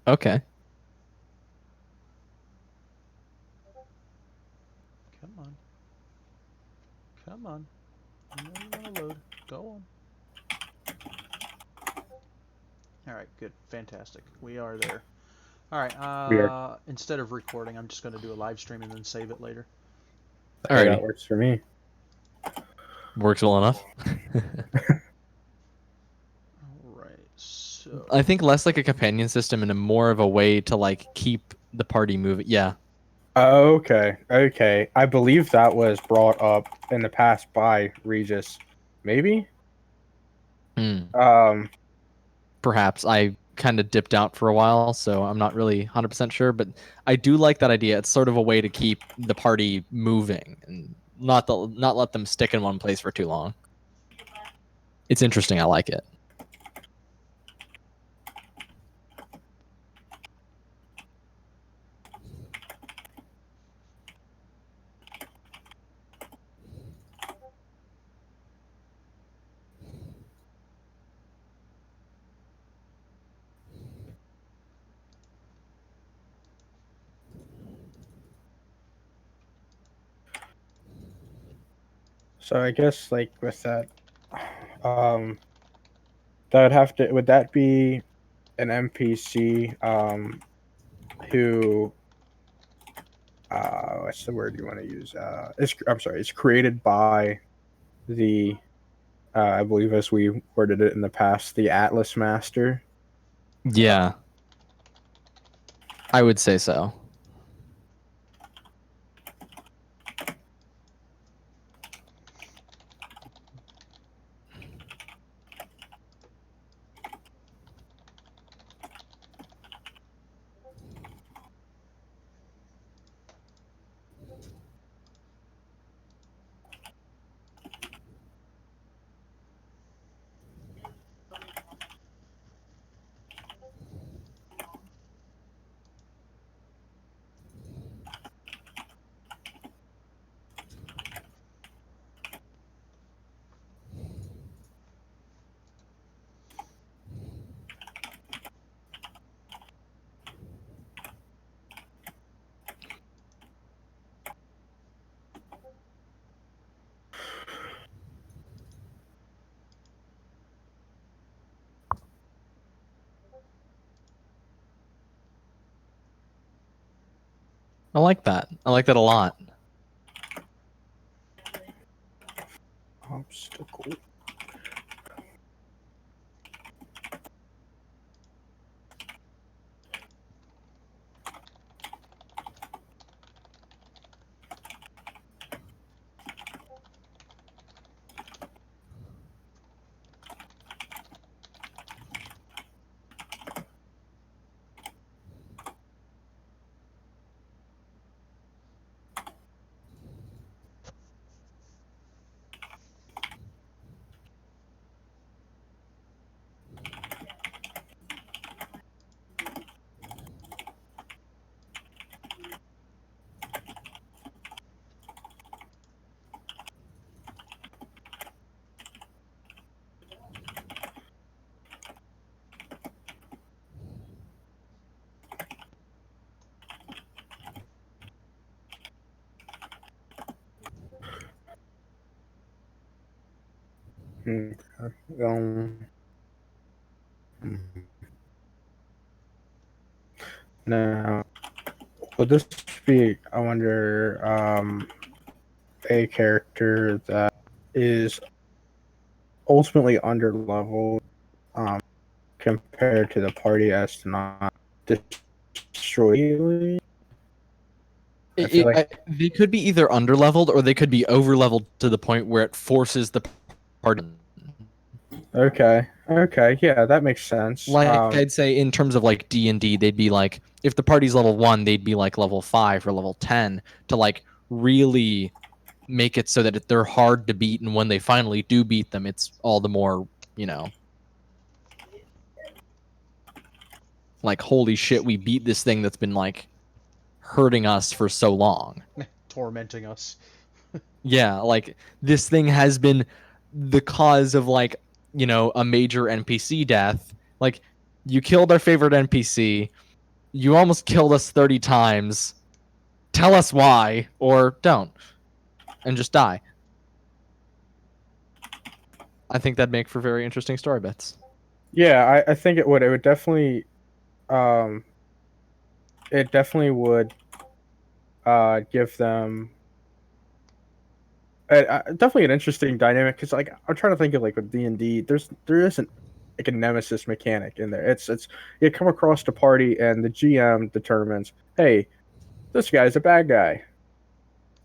Okay. Come on. Come on. I know you want to load. Go on. Alright, good. Fantastic. We are there. Alright, Weird. instead of recording, I'm just going to do a live stream and then save it later. Hey, that Alrighty. works for me. Works well enough. Alright, so... I think less like a companion system and a more of a way to like keep the party moving. Yeah. Okay, okay. I believe that was brought up in the past by Regis. Maybe? Hmm. Um, Perhaps I kind of dipped out for a while, so I'm not really 100% sure, but I do like that idea. It's sort of a way to keep the party moving and not let them stick in one place for too long. It's interesting. I like it. so I guess like with that, um, that would have to would that be an NPC who what's the word you want to use? I'm sorry, it's created by the I believe as we worded it in the past, the Atlas Master. Yeah, I would say so. I like that. I like that a lot. Obstacle. Okay. Now, would this be, I wonder, a character that is ultimately under leveled um, compared to the party as to not destroy you? I feel like, They could be either underleveled or they could be overleveled to the point where it forces the party. okay, okay, yeah, that makes sense. Like I'd say in terms of like D&D, they'd be like if the party's level 1, they'd be like level 5 or level 10 to like really make it so that they're hard to beat, and when they finally do beat them, it's all the more, like holy shit, we beat this thing that's been like hurting us for so long. Tormenting us. Yeah, like this thing has been the cause of like, a major NPC death. Like you killed our favorite NPC, you almost killed us 30 times. Tell us why, or don't, and just die. I think that'd make for very interesting story bits. Yeah, I think it would. It would definitely, um, it definitely would give them definitely an interesting dynamic because like I'm trying to think of like with D&D, there isn't like a nemesis mechanic in there. It's you come across the party and the GM determines, hey, this guy's a bad guy.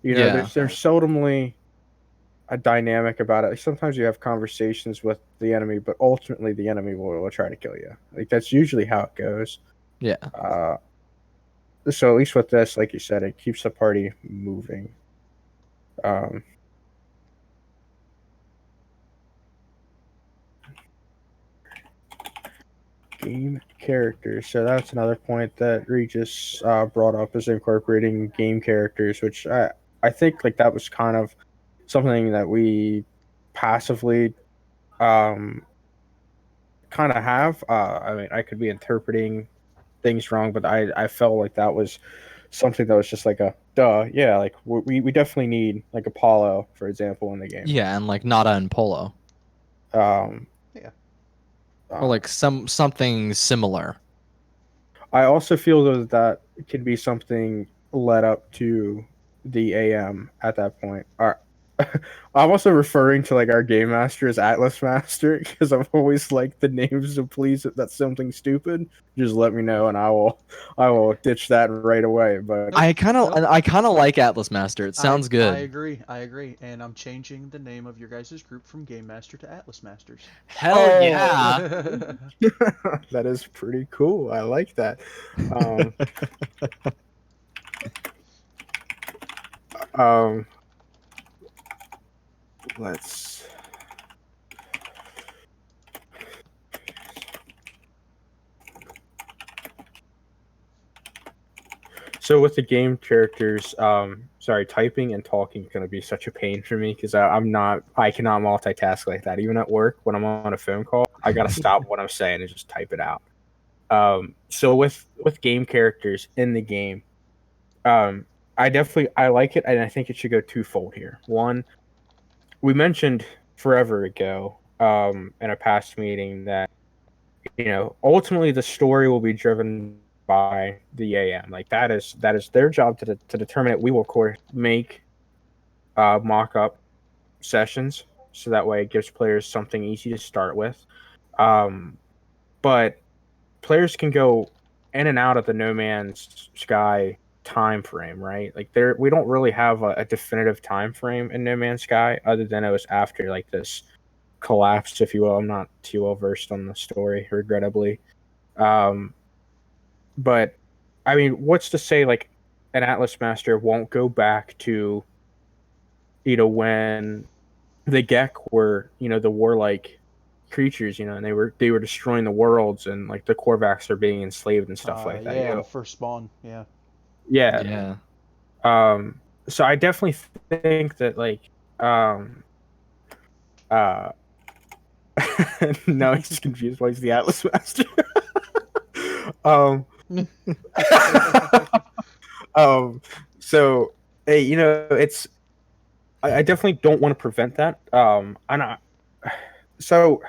You know, Yeah. there's seldomly a dynamic about it. Like, sometimes you have conversations with the enemy, but ultimately the enemy will try to kill you. Like that's usually how it goes. Yeah. So at least with this, like you said, it keeps the party moving. Um, Game characters. So that's another point that Regis brought up is incorporating game characters, which I think like that was kind of something that we passively um, kind of have. I mean, I could be interpreting things wrong, but I felt like that was something that was just like a duh. Yeah, like we definitely need like Apollo, for example, in the game. Yeah, and like Nada and Polo. Um, Yeah. Or like something similar. I also feel though that can be something led up to the AM at that point. I'm also referring to like our game master as Atlas Master because I've always liked the names. So please, if that's something stupid, just let me know and I will ditch that right away. But Nope. Nope. I kind of like Atlas Master. It I sounds I good. agree. I agree. And I'm changing the name of your guys' group from Game Master to Atlas Masters. Hell oh, yeah. that is pretty cool. I like that. Um, um, let's So with the game characters, sorry, typing and talking is gonna be such a pain for me because I cannot multitask like that. Even at work, when I'm on a phone call, I gotta stop what I'm saying and just type it out. So with game characters in the game, um, I like it, and I think it should go twofold here. One, we mentioned forever ago, in a past meeting that ultimately the story will be driven by the AM. Like that is their job to determine it. We will of course make mock up sessions so that way it gives players something easy to start with. Um, but players can go in and out of the No Man's Sky time frame, right? Like we don't really have a definitive time frame in No Man's Sky other than it was after like this collapse, if you will. I'm not too well versed on the story, regrettably. Um, but I mean, what's to say like an Atlas Master won't go back to when the Gek were the warlike creatures, and they were destroying the worlds and like the Korvax are being enslaved and stuff like that. Yeah, the first spawn. Yeah. Yeah. Yeah. So I definitely think that like uh now he's confused why he's the Atlas Master. um um so hey, it's I definitely don't want to prevent that. And so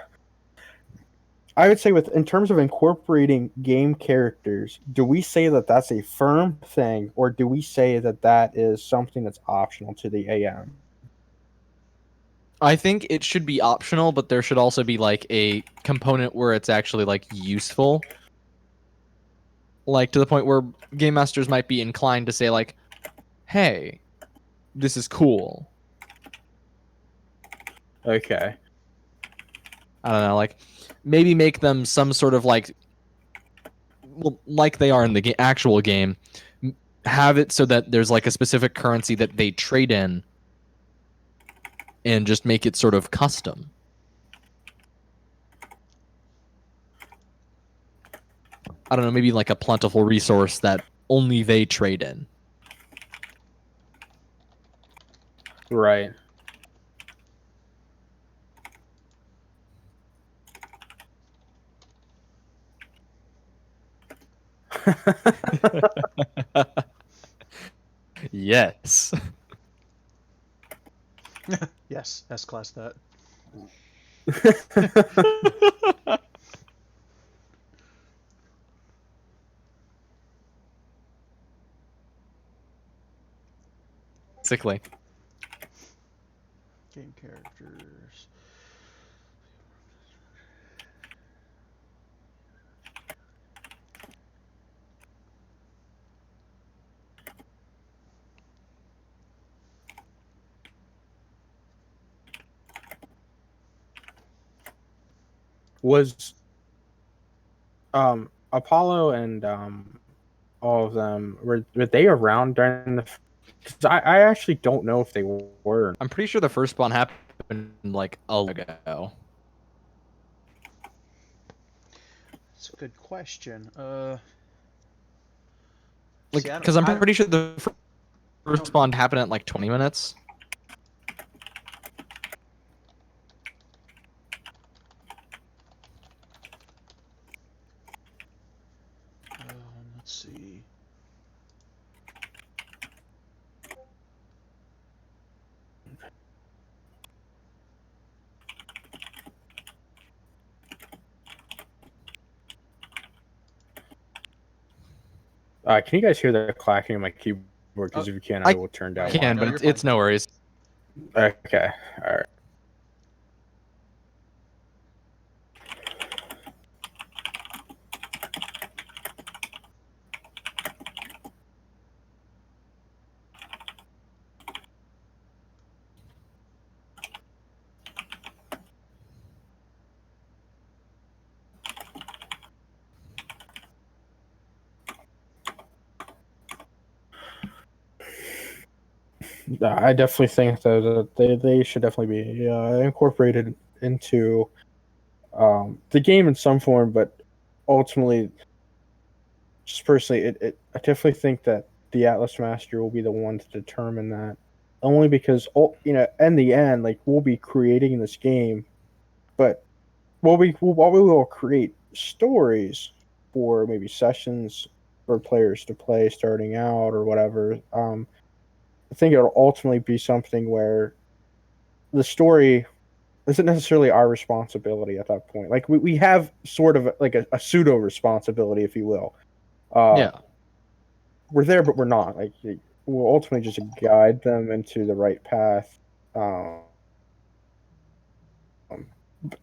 I would say with in terms of incorporating game characters, do we say that that's a firm thing, or do we say that that is something that's optional to the AM? I think it should be optional, but there should also be like a component where it's actually like useful. Like to the point where game masters might be inclined to say like, "Hey, this is cool." Okay. I don't know, like maybe make them some sort of like like they are in the actual game, have it so that there's like a specific currency that they trade in and just make it sort of custom. I don't know, maybe like a plentiful resource that only they trade in. Right. Yes. Yes, S-class that. Basically. Game characters. Was Apollo and all of them were they around during the? Because I actually don't know if they were. I'm pretty sure the first spawn happened like a while ago. It's a good question. Like, See, because I'm I don't, pretty sure the first spawn happened at like 20 minutes. let's see. Can you guys hear the clacking on my keyboard? Because if you can, I I will turn down. You're fine. can, No, but you're it's fine. no worries. Okay, all right. I definitely think that they should definitely be incorporated into the game in some form, but ultimately, just personally, I definitely think that the Atlas Master will be the one to determine that. Only because, in the end, like we'll be creating this game, but while we will create stories for maybe sessions for players to play starting out or whatever. I think it'll ultimately be something where the story isn't necessarily our responsibility at that point. Like we have sort of like a pseudo responsibility, if you will. Uh, Yeah. we're there, but we're not. Like we'll ultimately just guide them into the right path. Um,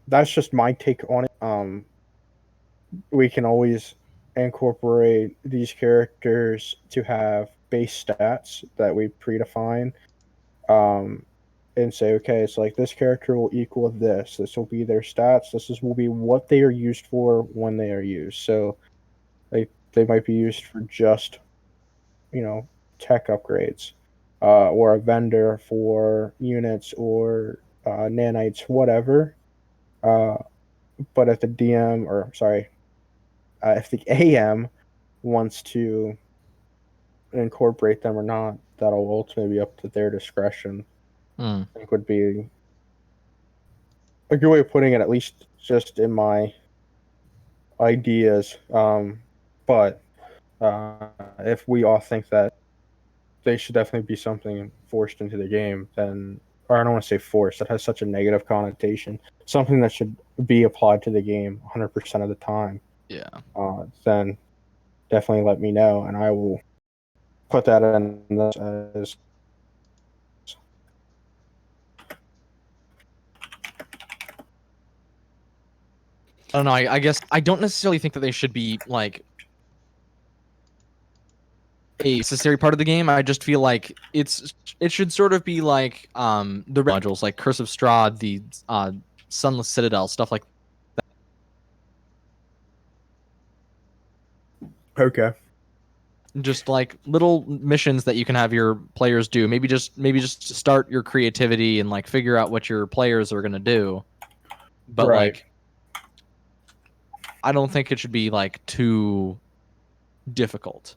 that's just my take on it. We can always incorporate these characters to have base stats that we predefine. Um, and say, okay, it's like this character will equal this. This will be their stats. Will be what they are used for when they are used. So they might be used for just tech upgrades, or a vendor for units or nanites, whatever. Uh, but if the DM or sorry, if the AM wants to incorporate them or not, that'll ultimately be up to their discretion. Hmm. I think would be a good way of putting it, at least just in my ideas. But if we all think that they should definitely be something forced into the game, then, or I don't want to say forced, that has such a negative connotation, something that should be applied to the game 100% of the time, Yeah. then definitely let me know, and I will put that in this as. I don't know. I guess I don't necessarily think that they should be like a necessary part of the game. I just feel like it should sort of be like the modules like Curse of Strahd, the Sunless Citadel, stuff like Okay. just like little missions that you can have your players do. Maybe just start your creativity and like figure out what your players are gonna do. But Right. like I don't think it should be like too difficult.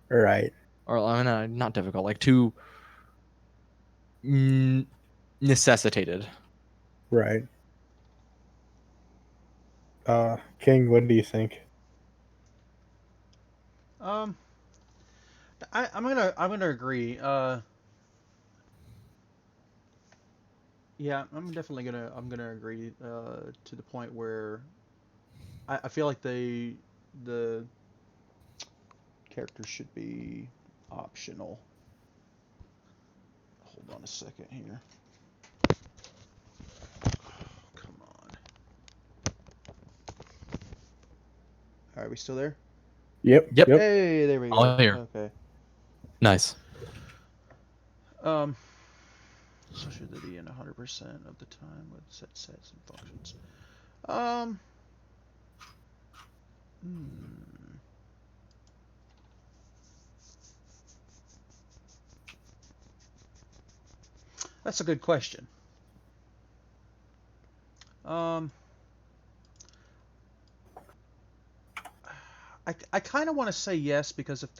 Right. Or I mean, not difficult, like too necessitated. Right. King, what do you think? Um, I'm gonna agree. Yeah, I'm gonna agree. To the point where I feel like the characters should be optional. Hold on a second here. Come on. Are we still there? Yep. Yep. Yep. Hey, there we go. All here. Okay. Nice. Um, so should they be in 100% of the time with set sets and functions? Um, hmm. That's a good question. Um, I kind of want to say yes because if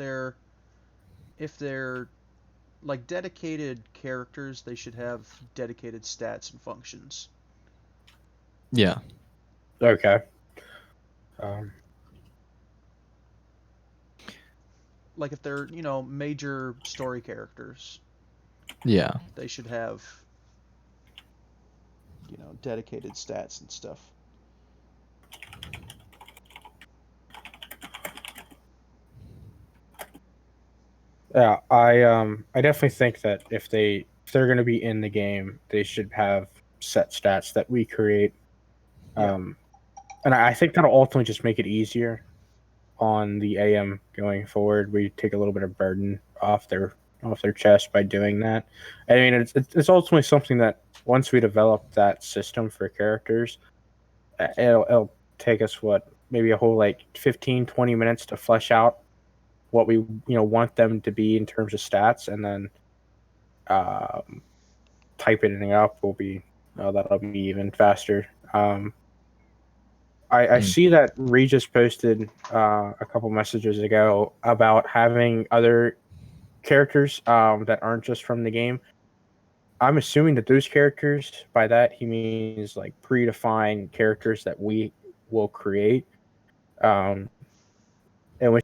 they're like dedicated characters, they should have dedicated stats and functions. Yeah. Okay. Um, Like if they're, major story characters, Yeah. they should have, dedicated stats and stuff. yeah, I definitely think that if they're going to be in the game, they should have set stats that we create. Yeah. Um, and I think that'll ultimately just make it easier on the AM going forward. We take a little bit of burden off their chest by doing that. I mean, it's ultimately something that once we develop that system for characters, it'll take us what maybe a whole like 15-20 minutes to flesh out what we want them to be in terms of stats, and then um, typing it up will be that'll be even faster. I Mm. see that Regis posted a couple messages ago about having other characters that aren't just from the game. I'm assuming that those characters, by that he means like predefined characters that we will create. Um, and which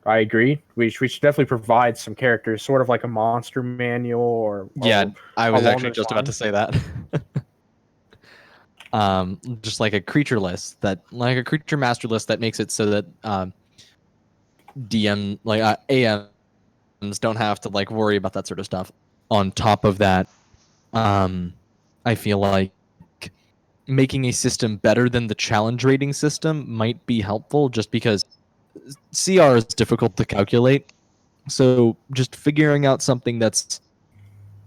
I agree. We should definitely provide some characters, sort of like a monster manual Yeah, or I was along actually those just about to lines. say that. Just like a creature list like a creature master list that makes it so that DM like AMs don't have to like worry about that sort of stuff. On top of that, I feel like making a system better than the challenge rating system might be helpful, just because CR is difficult to calculate. So just figuring out something that's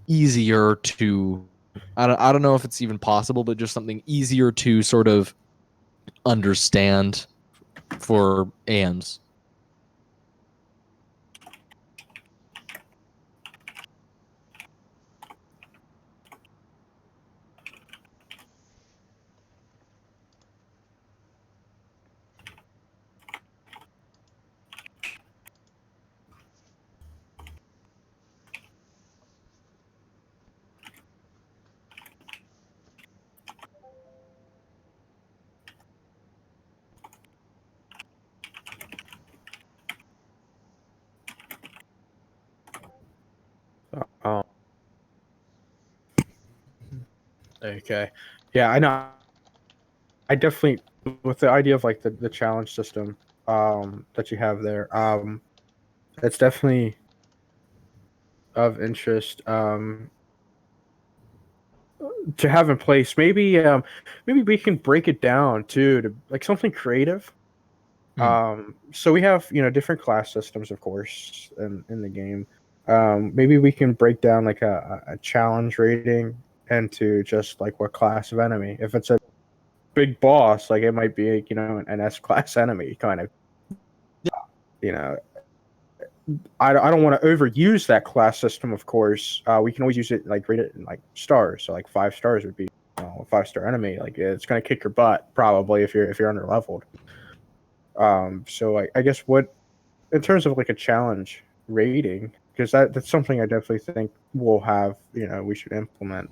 easier to I don't know if it's even possible, but just something easier to sort of understand for AMs. Um, okay, yeah, I know. I definitely with the idea of like the challenge system that you have there. It's definitely of interest to have in place. Maybe we can break it down too to like something creative. Hmm. So we have different class systems, of course, in the game. Maybe we can break down like a challenge rating into just like what class of enemy. If it's a big boss, like it might be an S class enemy kind of. You know, I don't want to overuse that class system. Of course, we can always use it like rate it in like stars. So like 5 stars would be a 5 star enemy. Like it's gonna kick your butt probably if you're under leveled. So I guess what in terms of like a challenge rating, because that's something I definitely think we'll have. We should implement.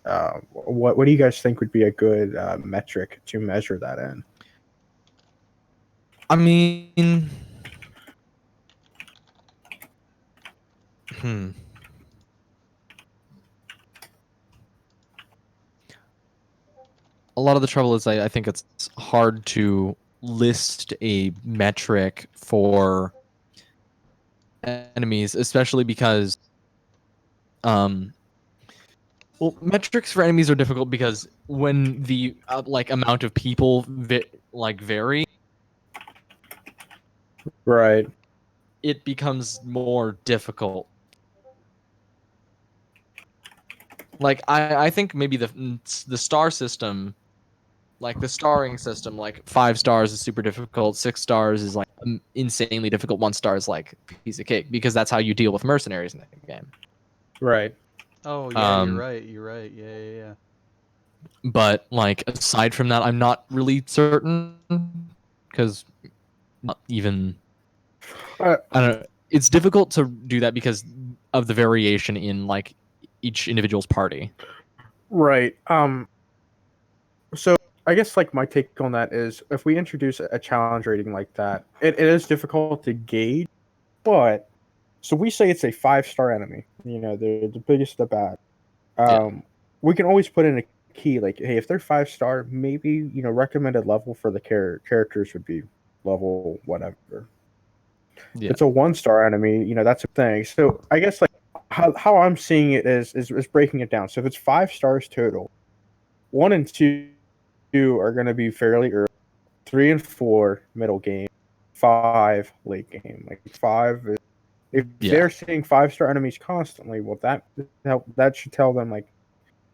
What do you guys think would be a good metric to measure that in? I mean, Hmm. A lot of the trouble is I think it's hard to list a metric for enemies, especially because well, metrics for enemies are difficult because when the like amount of people vary, Right. it becomes more difficult. Like I think maybe the star system, like the starring system, like 5 stars is super difficult, 6 stars is like insanely difficult, 1 star is like a piece of cake because that's how you deal with mercenaries in the game. Right. Oh yeah, you're Um, right. You're right. Yeah, yeah, yeah. but like aside from that, I'm not really certain because not even Uh, I don't know. It's difficult to do that because of the variation in like each individual's party. right. So I guess like my take on that is if we introduce a challenge rating like that, it is difficult to gauge, but so we say it's a 5-star enemy. You know, they're the biggest of bad. Yeah. We can always put in a key like, hey, if they're 5-star, maybe recommended level for the characters would be level whatever. Yeah. It's a 1-star enemy, that's a thing. So I guess like how I'm seeing it is breaking it down. So if it's 5 stars total, 1 and 2 are going to be fairly early. 3 and 4 middle game. 5 late game. Like 5 is, if Yeah. they're seeing 5-star enemies constantly, well that should tell them like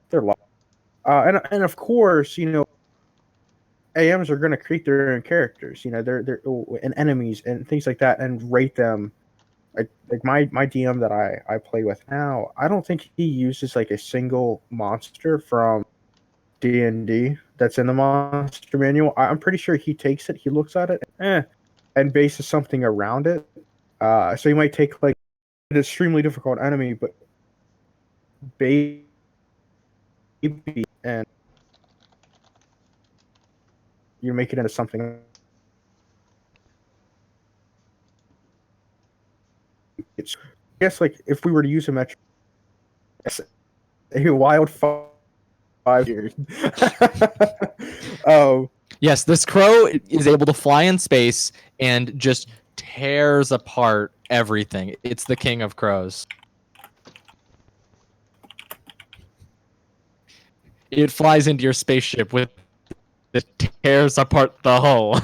they're low. And of course, AMs are going to create their own characters. They're and enemies and things like that, and rate them. Like my DM that I play with now, I don't think he uses like a single monster from D&D that's in the monster manual. I'm pretty sure he takes it, he looks at it, and bases something around it. So you might take like an extremely difficult enemy, but baby and you make it into something. It's, I guess like if we were to use a metric, a wild 5 years. Oh, Yes, this crow is able to fly in space and just tears apart everything. It's the king of crows. It flies into your spaceship with it tears apart the hull.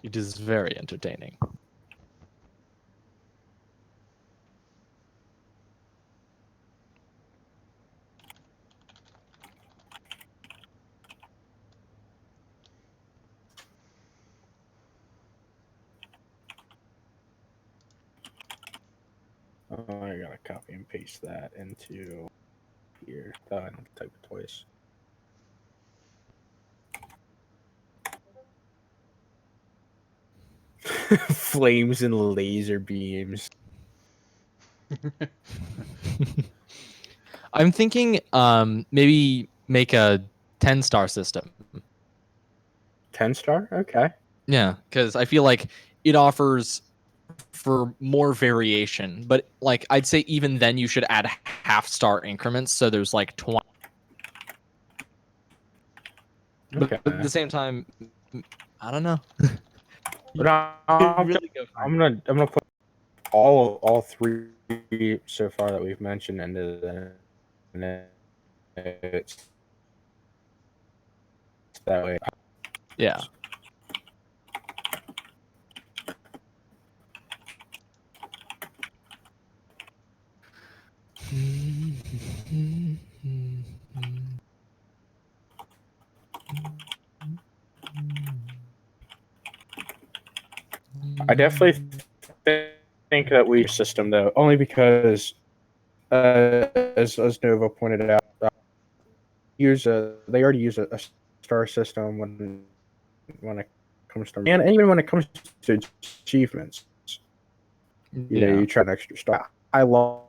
It is very entertaining. I gotta copy and paste that into here. I don't type it twice. Flames and laser beams. I'm thinking maybe make a 10-star system. 10-star? Okay. Yeah, because I feel like it offers for more variation, but like I'd say even then you should add half-star increments so there's like 20. But Okay. at the same time, I don't know. But You really go for I'm gonna put all 3 so far that we've mentioned into the notes. That way. yeah. I definitely think that we system though, only because as Nova pointed out, they already use a star system when it comes to and even when it comes to achievements. Yeah. You try an extra star. I love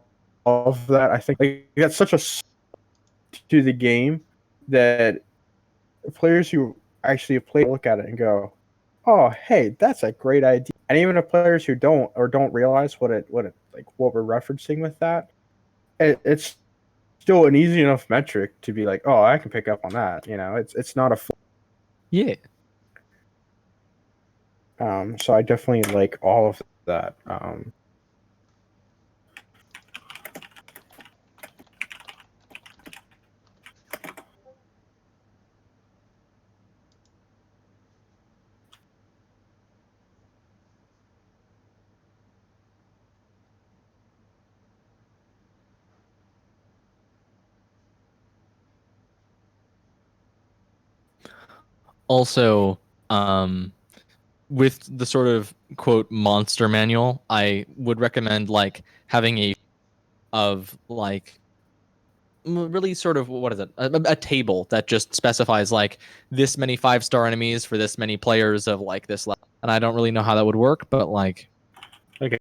that. I think like, that's such a to the game that players who actually have played look at it and go, oh, hey, that's a great idea. And even if players who don't realize what we're referencing with that, it's still an easy enough metric to be like, oh, I can pick up on that. It's not a full. Yeah. So I definitely like all of that. Also, with the sort of quote monster manual, I would recommend like having really sort of what is it, a table that just specifies like this many 5-star enemies for this many players of like this level. And I don't really know how that would work, but like Okay.